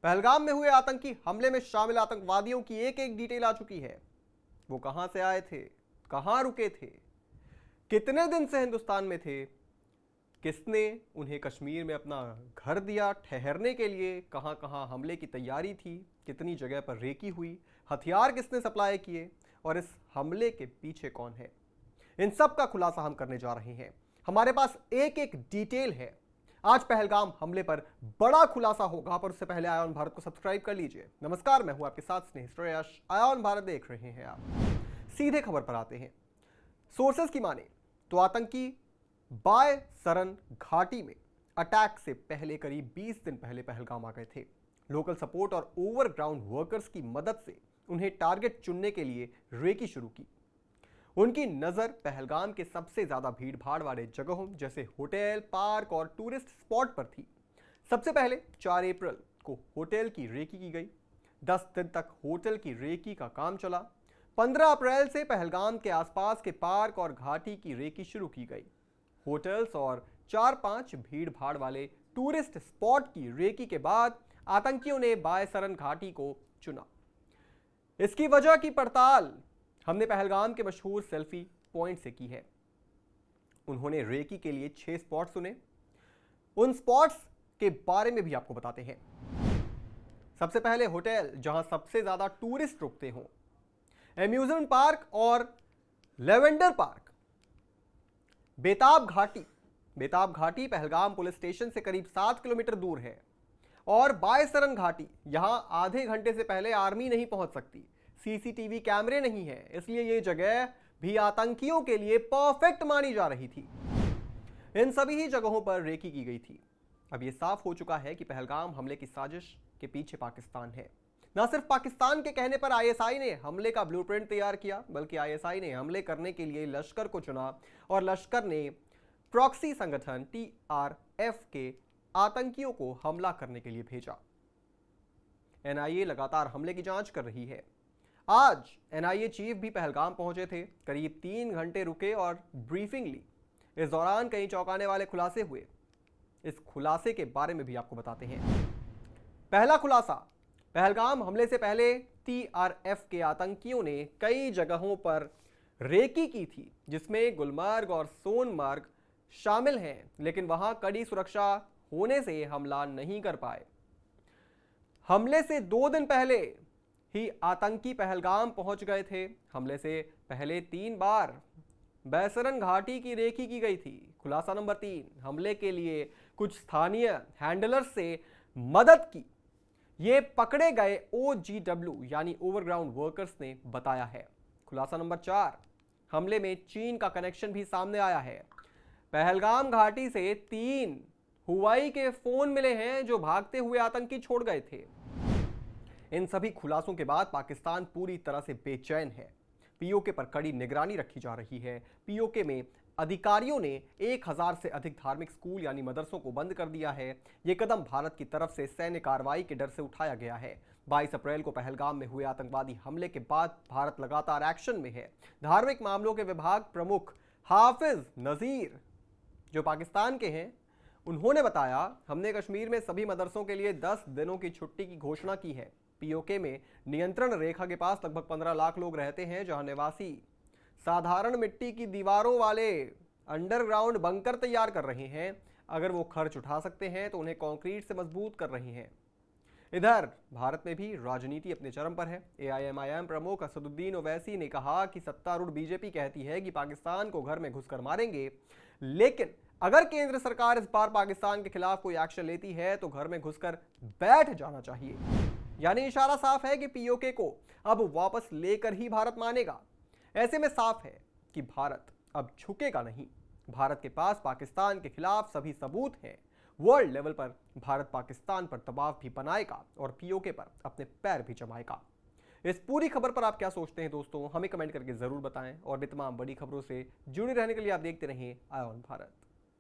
पहलगाम में हुए आतंकी हमले में शामिल आतंकवादियों की एक एक डिटेल आ चुकी है। वो कहां से आए थे, कहां रुके थे, कितने दिन से हिंदुस्तान में थे, किसने उन्हें कश्मीर में अपना घर दिया ठहरने के लिए, कहां कहां हमले की तैयारी थी, कितनी जगह पर रेकी हुई, हथियार किसने सप्लाई किए और इस हमले के पीछे कौन है, इन सब का खुलासा हम करने जा रहे हैं। हमारे पास एक एक डिटेल है। आज पहलगाम हमले पर बड़ा खुलासा होगा, पर उससे पहले आया ऑन भारत को सब्सक्राइब कर लीजिए। नमस्कार, मैं हूं आपके साथ स्नेह श्रेयस। आया ऑन भारत देख रहे हैं आप। सीधे खबर पर आते हैं। सोर्सेस की माने तो आतंकी बाय सरन घाटी में अटैक से पहले करीब 20 दिन पहले पहलगाम आ गए थे। लोकल सपोर्ट और ओवरग्राउंड वर्कर्स की मदद से उन्हें टारगेट चुनने के लिए रेकी शुरू की। उनकी नजर पहलगाम के सबसे ज्यादा भीड़ भाड़ वाले जगहों जैसे होटल, पार्क और टूरिस्ट स्पॉट पर थी। सबसे पहले 4 अप्रैल को होटल की रेकी की गई। 10 दिन तक होटल की रेकी का काम चला। 15 अप्रैल से पहलगाम के आसपास के पार्क और घाटी की रेकी शुरू की गई। होटल्स और 4-5 भीड़ भाड़ वाले टूरिस्ट स्पॉट की रेकी के बाद आतंकियों ने बाय सरन घाटी को चुना। इसकी वजह की पड़ताल हमने पहलगाम के मशहूर सेल्फी पॉइंट से की है। उन्होंने रेकी के लिए 6 स्पॉट चुने। उन स्पॉट्स के बारे में भी आपको बताते हैं। सबसे पहले होटल जहां सबसे ज्यादा टूरिस्ट रुकते हों, एम्यूजमेंट पार्क और लेवेंडर पार्क। बेताब घाटी पहलगाम पुलिस स्टेशन से करीब 7 किलोमीटर दूर है। और बाय सरन घाटी, यहां आधे घंटे से पहले आर्मी नहीं पहुंच सकती, सीसीटीवी कैमरे नहीं है, इसलिए यह जगह भी आतंकियों के लिए परफेक्ट मानी जा रही थी। इन सभी ही जगहों पर रेकी की गई थी। अब यह साफ हो चुका है कि पहलगाम हमले की साजिश के पीछे पाकिस्तान है। न सिर्फ पाकिस्तान के कहने पर आईएसआई ने हमले का ब्लूप्रिंट तैयार किया, बल्कि आईएसआई ने हमले करने के लिए लश्कर को चुना और लश्कर ने प्रॉक्सी संगठन टीआरएफ के आतंकियों को हमला करने के लिए भेजा। एनआईए लगातार हमले की जांच कर रही है। आज एनआईए चीफ भी पहलगाम पहुंचे थे, करीब 3 घंटे रुके और ब्रीफिंग ली। इस दौरान कई चौंकाने वाले खुलासे हुए। इस खुलासे के बारे में भी आपको बताते हैं। पहला खुलासा, पहलगाम हमले से पहले टीआरएफ के आतंकियों ने कई जगहों पर रेकी की थी, जिसमें गुलमर्ग और सोनमर्ग शामिल हैं, लेकिन वहां कड़ी सुरक्षा होने से हमला नहीं कर पाए। हमले से 2 दिन पहले ही आतंकी पहलगाम पहुंच गए थे। हमले से पहले 3 बार बैसरन घाटी की रेकी की गई थी। खुलासा नंबर 3, हमले के लिए कुछ स्थानीय हैंडलर्स से मदद की। ये पकड़े गए OGW यानी ओवरग्राउंड वर्कर्स ने बताया है। खुलासा नंबर 4, हमले में चीन का कनेक्शन भी सामने आया है। पहलगाम घाटी से 3 हुवाई के फोन मिले हैं जो भागते हुए आतंकी छोड़ गए थे। इन सभी खुलासों के बाद पाकिस्तान पूरी तरह से बेचैन है। पीओके पर कड़ी निगरानी रखी जा रही है। पीओके में अधिकारियों ने 1000 से अधिक धार्मिक स्कूल यानी मदरसों को बंद कर दिया है। यह कदम भारत की तरफ से सैन्य कार्रवाई के डर से उठाया गया है। 22 अप्रैल को पहलगाम में हुए आतंकवादी हमले के बाद भारत लगातार एक्शन में है। धार्मिक मामलों के विभाग प्रमुख हाफिज नजीर, जो पाकिस्तान के हैं, उन्होंने बताया, हमने कश्मीर में सभी मदरसों के लिए 10 दिनों की छुट्टी की घोषणा की है। पीओके में नियंत्रण रेखा के पास लगभग 15 लाख लोग रहते हैं, जहां निवासी साधारण मिट्टी की दीवारों वाले अंडरग्राउंड बंकर तैयार कर रहे हैं। अगर वो खर्च उठा सकते हैं तो उन्हें कंक्रीट से मजबूत कर रहे हैं। इधर भारत में भी राजनीति अपने चरम पर है। एआईएमआईएम प्रमुख असदुद्दीन ओवैसी ने कहा कि सत्तारूढ़ बीजेपी कहती है कि पाकिस्तान को घर में घुसकर मारेंगे, लेकिन अगर केंद्र सरकार इस बार पाकिस्तान के खिलाफ कोई एक्शन लेती है तो घर में घुसकर बैठ जाना चाहिए। यानी इशारा साफ है कि पीओके को अब वापस लेकर ही भारत मानेगा। ऐसे में साफ है कि भारत अब झुकेगा नहीं। भारत के पास पाकिस्तान के खिलाफ सभी सबूत हैं। वर्ल्ड लेवल पर भारत पाकिस्तान पर दबाव भी बनाएगा और पीओके पर अपने पैर भी जमाएगा। इस पूरी खबर पर आप क्या सोचते हैं दोस्तों, हमें कमेंट करके जरूर बताएं और भी तमाम बड़ी खबरों से जुड़े रहने के लिए आप देखते रहें आया ऑन भारत।